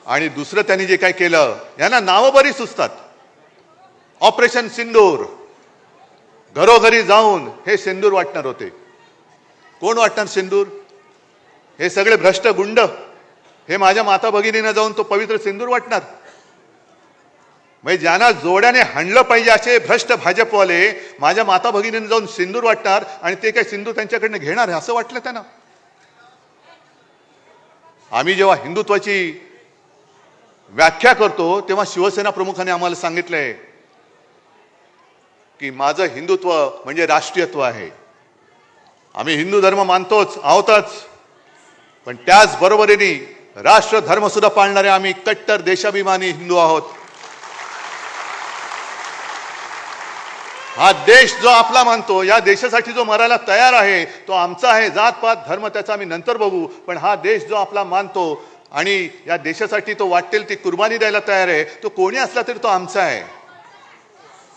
आणि दुसरं त्यांनी जे काय केलं, यांना नावं बरी सुचतात. ऑपरेशन सिंदूर, घरोघरी जाऊन हे सिंदूर वाटणार होते. कोण वाटणार सिंदूर? हे सगळे भ्रष्ट गुंड. हे माझ्या माता भगिनींना जाऊन तो पवित्र सिंदूर वाटणार. म्हणजे ज्यांना जोड्याने हाणलं पाहिजे असे भ्रष्ट भाजपवाले माझ्या माता भगिनींना जाऊन सिंदूर वाटणार आणि ते काय सिंदूर त्यांच्याकडनं घेणार आहे असं वाटलं त्यांना. आम्ही जेव्हा हिंदुत्वाची व्याख्या करतो तेव्हा शिवसेना प्रमुखांनी आम्हाला सांगितलंय की माझं हिंदुत्व म्हणजे राष्ट्रीयत्व आहे. आम्ही हिंदू धर्म मानतोच आहोतच, पण त्याच बरोबरीने राष्ट्र धर्म सुद्धा पाळणारे आम्ही कट्टर देशाभिमानी हिंदू आहोत. हा देश जो आपला मानतो, या देशासाठी जो मरायला तयार आहे तो आमचा आहे. जात पात धर्म त्याचा आम्ही नंतर बघू, पण हा देश जो आपला मानतो आणि या देशासाठी तो वाटेल ती कुर्बानी द्यायला तयार आहे, तो कोणी असला तरी तो आमचा आहे.